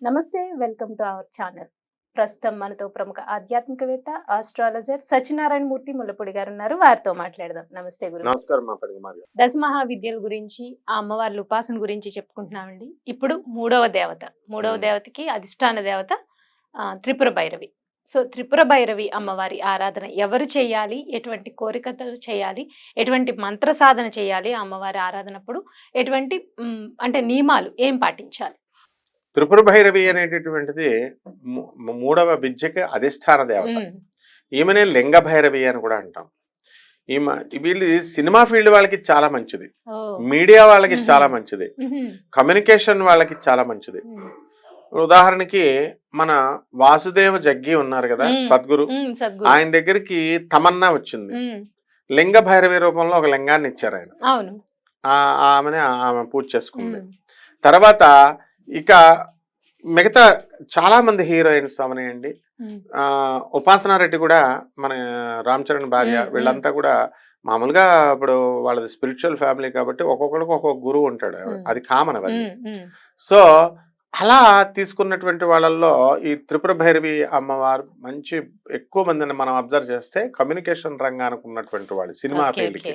నమస్తే, welcome to our channel. ప్రస్తుతం మనతో ప్రముఖ ఆధ్యాత్మికవేత్త, ఆస్ట్రాలజర్ సత్యనారాయణ మూర్తి ముల్లపూడి గారు ఉన్నారు. వారితో మాట్లాడదాం. నమస్తే గురు. నమస్కారం మా పరిగమార్య. దశమహావిద్యల గురించి, ఆ అమ్మవార్ల ఉపాసన గురించి చెప్పుకుంటున్నామండి. ఇప్పుడు మూడవ దేవతకి అధిష్టాన దేవత త్రిపుర భైరవి. సో త్రిపుర భైరవి అమ్మవారి ఆరాధన ఎవరు చేయాలి, ఎటువంటి కోరికలు చేయాలి, ఎటువంటి మంత్ర సాధన చేయాలి, ఆ అమ్మవారి ఆరాధనప్పుడు ఎటువంటి అంటే నియమాలు ఏం పాటించాలి? త్రిపుర భైరవి అనేటటువంటిది మూడవ విద్యకి అధిష్టాన దేవత. ఈమెనే లింగ భైరవి అని కూడా అంటాం. ఈమె వీళ్ళు సినిమా ఫీల్డ్ వాళ్ళకి చాలా మంచిది, మీడియా వాళ్ళకి చాలా మంచిది, కమ్యూనికేషన్ వాళ్ళకి చాలా మంచిది. ఉదాహరణకి మన వాసుదేవ జగ్గి ఉన్నారు కదా, సద్గురు, ఆయన దగ్గరికి తమన్నా వచ్చింది. లింగ భైరవి రూపంలో ఒక లింగాన్ని ఇచ్చారు ఆయన. ఆమె పూజ చేసుకుంది. తర్వాత ఇక మిగతా చాలా మంది హీరోయిన్స్ అవనాయండి. ఉపాసనారెడ్డి కూడా మన రామ్ చరణ్ భార్య, వీళ్ళంతా కూడా మామూలుగా ఇప్పుడు వాళ్ళది స్పిరిచువల్ ఫ్యామిలీ కాబట్టి ఒక్కొక్కరికి ఒక్కొక్క గురువు ఉంటాడు, అది కామన్ అవన్నీ. సో అలా తీసుకున్నటువంటి వాళ్ళల్లో ఈ త్రిపుర భైరవి అమ్మవారు మంచి ఎక్కువ మందిని మనం అబ్జర్వ్ చేస్తే కమ్యూనికేషన్ రంగానికి ఉన్నటువంటి వాళ్ళు, సినిమా ఫీల్డ్కి.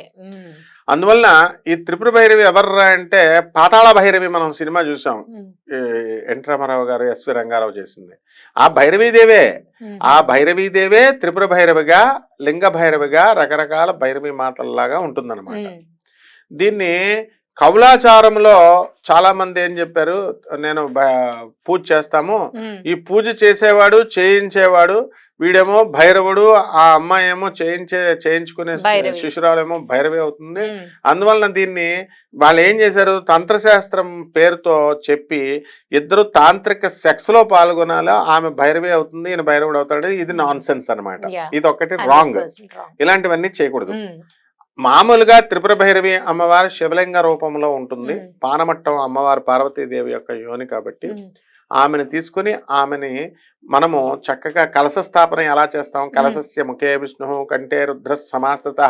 అందువల్ల ఈ త్రిపుర భైరవి ఎవర్రా అంటే పాతాళ భైరవి మనం సినిమా చూసాం, ఎన్ రామారావు గారు, ఎస్వి రంగారావు చేసింది. ఆ భైరవీదేవే, ఆ భైరవీదేవే త్రిపుర భైరవిగా, లింగ భైరవిగా, రకరకాల భైరవి మాతల్లాగా ఉంటుందన్నమాట. దీన్ని కౌలాచారంలో చాలా మంది ఏం చెప్పారు, నేను పూజ చేస్తాము, ఈ పూజ చేసేవాడు చేయించేవాడు వీడేమో భైరవుడు, ఆ అమ్మాయి ఏమో చేయించుకునే శిశురాలేమో భైరవి అవుతుంది. అందువలన దీన్ని వాళ్ళు ఏం చేశారు, తంత్రశాస్త్రం పేరుతో చెప్పి ఇద్దరు తాంత్రిక సెక్స్ లో పాల్గొనాలో ఆమె భైరవి అవుతుంది, ఈయన భైరవుడు అవుతాడు. ఇది నాన్ సెన్స్ అనమాట, ఇది ఒకటి రాంగ్. ఇలాంటివన్నీ చేయకూడదు. మామూలుగా త్రిపుర భైరవి అమ్మవారు శివలింగ రూపంలో ఉంటుంది. పానమట్టం అమ్మవారు పార్వతీదేవి యొక్క యోని కాబట్టి ఆమెను తీసుకుని ఆమెని మనము చక్కగా కలశ స్థాపన ఎలా చేస్తాం, కలశస్య ముఖే విష్ణు కంటే రుద్ర సమాస్థిత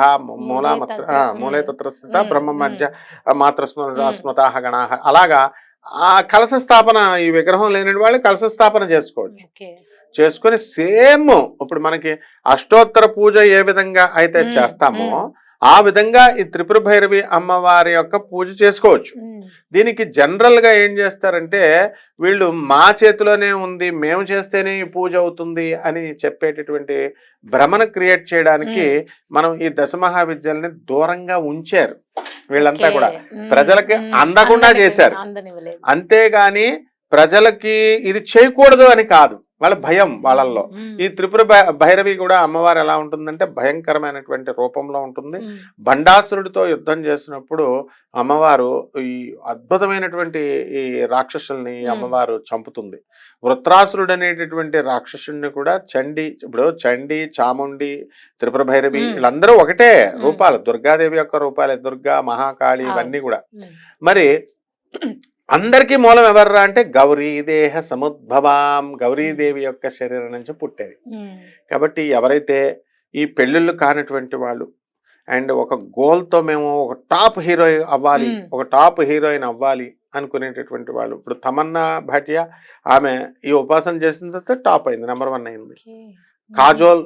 మూలే తత్రస్థిత బ్రహ్మ మధ్య మాతృస్మృత గణాహ, అలాగా ఆ కలశ స్థాపన, ఈ విగ్రహం లేని వాళ్ళు కలశ స్థాపన చేసుకోవచ్చు. చేసుకుని సేమ్ ఇప్పుడు మనకి అష్టోత్తర పూజ ఏ విధంగా అయితే చేస్తామో ఆ విధంగా ఈ త్రిపుర భైరవి అమ్మవారి యొక్క పూజ చేసుకోవచ్చు. దీనికి జనరల్ గా ఏం చేస్తారంటే వీళ్ళు మా చేతిలోనే ఉంది, మేము చేస్తేనే ఈ పూజ అవుతుంది అని చెప్పేటటువంటి భ్రమను క్రియేట్ చేయడానికి మనం ఈ దశమహావిద్యల్ని దూరంగా ఉంచారు. వీళ్ళంతా కూడా ప్రజలకి అందకుండా చేశారు. అంతేగాని ప్రజలకి ఇది చేయకూడదు అని కాదు, వాళ్ళ భయం వాళ్ళల్లో. ఈ త్రిపుర భైరవి కూడా అమ్మవారు ఎలా ఉంటుందంటే భయంకరమైనటువంటి రూపంలో ఉంటుంది. బండాసురుడితో యుద్ధం చేసినప్పుడు అమ్మవారు ఈ అద్భుతమైనటువంటి ఈ రాక్షసుల్ని అమ్మవారు చంపుతుంది. వృత్రాసురుడు అనేటటువంటి రాక్షసుడిని కూడా ఇప్పుడు చండి, చాముండి, త్రిపుర భైరవి వీళ్ళందరూ ఒకటే రూపాలు, దుర్గాదేవి యొక్క రూపాలే, దుర్గా, మహాకాళి, ఇవన్నీ కూడా. మరి అందరికీ మూలం ఎవర్రా అంటే గౌరీదేహ సముద్భవాం, గౌరీదేవి యొక్క శరీరం నుంచి పుట్టేది. కాబట్టి ఎవరైతే ఈ పెళ్ళిళ్ళు కానిటువంటి వాళ్ళు అండ్ ఒక గోల్తో మేము ఒక టాప్ హీరోయిన్ అవ్వాలి, ఒక టాప్ హీరోయిన్ అవ్వాలి అనుకునేటటువంటి వాళ్ళు, ఇప్పుడు తమన్నా భాటియా ఆమె ఈ ఉపాసన చేసిన తర్వాత టాప్ అయింది, నెంబర్ 1 అయింది. కాజోల్,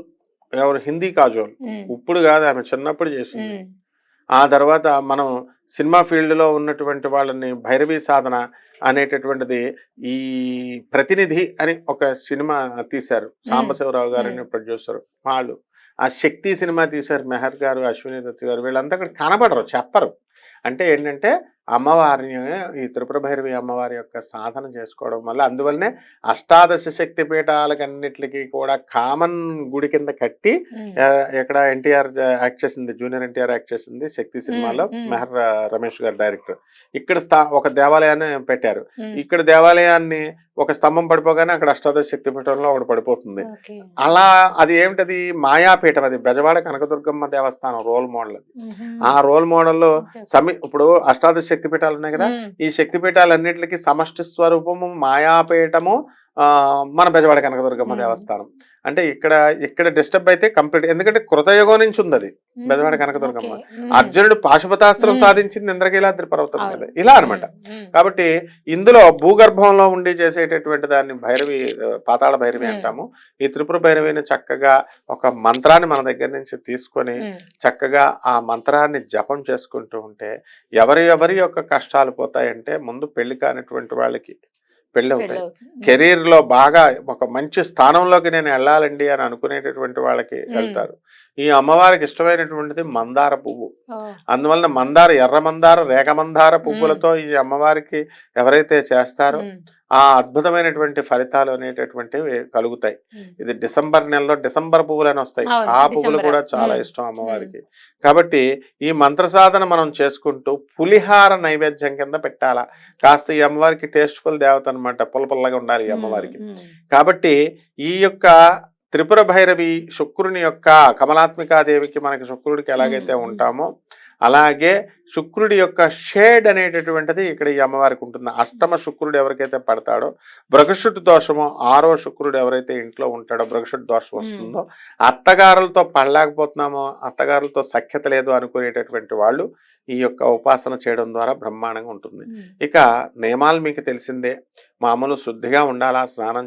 ఎవరు, హిందీ కాజోల్, ఇప్పుడు కాదు ఆమె చిన్నప్పుడు చేసింది. ఆ తర్వాత మనం సినిమా ఫీల్డ్లో ఉన్నటువంటి వాళ్ళని భైరవీ సాధన అనేటటువంటిది, ఈ ప్రతినిధి అని ఒక సినిమా తీశారు, సాంబశివరావు గారు అని ప్రొడ్యూసర్, వాళ్ళు ఆ శక్తి సినిమా తీశారు, మెహర్ గారు, అశ్విని దత్ గారు, వీళ్ళంతా అక్కడ కనబడరు, చెప్పరు. అంటే ఏంటంటే అమ్మవారిని, ఈ త్రిపుర భైరవి అమ్మవారి యొక్క సాధన చేసుకోవడం వల్ల, అందువల్లనే అష్టాదశ శక్తి పీఠాలకన్నిటికీ కూడా కామన్ గుడి కింద కట్టి, ఇక్కడ ఎన్టీఆర్ యాక్ట్ చేసింది, జూనియర్ ఎన్టీఆర్ యాక్ట్ చేసింది శక్తి సినిమాలో, మెహర్ రమేష్ గారు డైరెక్టర్. ఇక్కడ ఒక దేవాలయాన్ని పెట్టారు. ఇక్కడ దేవాలయాన్ని ఒక స్తంభం పడిపోగానే అక్కడ అష్టాదశ శక్తి పీఠంలో ఒకటి పడిపోతుంది. అలా అది ఏమిటది, మాయాపీఠం, అది బెజవాడ కనకదుర్గమ్మ దేవస్థానం రోల్ మోడల్. అది ఆ రోల్ మోడల్లో ఇప్పుడు అష్టాదశ శక్తిపీఠాలు ఉన్నాయి కదా, ఈ శక్తిపీఠాలన్నిటికీ సమష్టి స్వరూపము మాయాపీఠము మన బెజవాడ కనకదుర్గమ్మ దేవస్థానం. అంటే ఇక్కడ డిస్టర్బ్ అయితే కంప్లీట్, ఎందుకంటే కృతయుగం నుంచి ఉంది అది బెజవాడ కనకదుర్గమ్మ. అర్జునుడు పాశుపతాస్త్రం సాధించింది ఇంద్రకీలాద్రి పర్వతం మీద, ఇలా అనమాట. కాబట్టి ఇందులో భూగర్భంలో ఉండి చేసేటటువంటి దాన్ని భైరవి, పాతాళ భైరవి అంటాము. ఈ త్రిపుర భైరవిని చక్కగా ఒక మంత్రాన్ని మన దగ్గర నుంచి తీసుకొని చక్కగా ఆ మంత్రాన్ని జపం చేసుకుంటూ ఉంటే ఎవరి యొక్క కష్టాలు పోతాయంటే, ముందు పెళ్లి కానిటువంటి వాళ్ళకి పెళ్ళి అవుతాయి. కెరీర్ లో బాగా ఒక మంచి స్థానంలోకి నేను వెళ్ళాలండి అని అనుకునేటటువంటి వాళ్ళకి వెళ్తారు. ఈ అమ్మవారికి ఇష్టమైనటువంటిది మందార పువ్వు. అందువలన మందార, ఎర్ర మందార, రేఖ మందార పువ్వులతో ఈ అమ్మవారికి ఎవరైతే చేస్తారో ఆ అద్భుతమైనటువంటి ఫలితాలు అనేటటువంటివి కలుగుతాయి. ఇది డిసెంబర్ నెలలో డిసెంబర్ పువ్వులు అని వస్తాయి, ఆ పువ్వులు కూడా చాలా ఇష్టం అమ్మవారికి. కాబట్టి ఈ మంత్ర సాధన మనం చేసుకుంటూ పులిహార నైవేద్యం కింద పెట్టాలా. కాస్త ఈ అమ్మవారికి టేస్ట్ఫుల్ దేవత అనమాట, పుల్లపుల్లగా ఉండాలి ఈ అమ్మవారికి. కాబట్టి ఈ యొక్క త్రిపుర భైరవి శుక్రుని యొక్క, కమలాత్మికాదేవికి మనకి శుక్రుడికి ఎలాగైతే ఉంటామో అలాగే శుక్రుడి యొక్క షేడ్ అనేటటువంటిది ఇక్కడ ఈ అమ్మవారికి ఉంటుంది. అష్టమ శుక్రుడు ఎవరికైతే పడతాడో, బృహస్పతి దోషమో, 6వ శుక్రుడు ఎవరైతే ఇంట్లో ఉంటాడో బృహస్పతి దోషం వస్తుందో, అత్తగారులతో పడలేకపోతున్నామో, అత్తగారులతో సఖ్యత లేదు అనుకునేటటువంటి వాళ్ళు ఈ యొక్క ఉపాసన చేయడం ద్వారా బ్రహ్మాండంగా ఉంటుంది. ఇక నియమాలు మీకు తెలిసిందే, మామూలు శుద్ధిగా ఉండాలా, స్నానం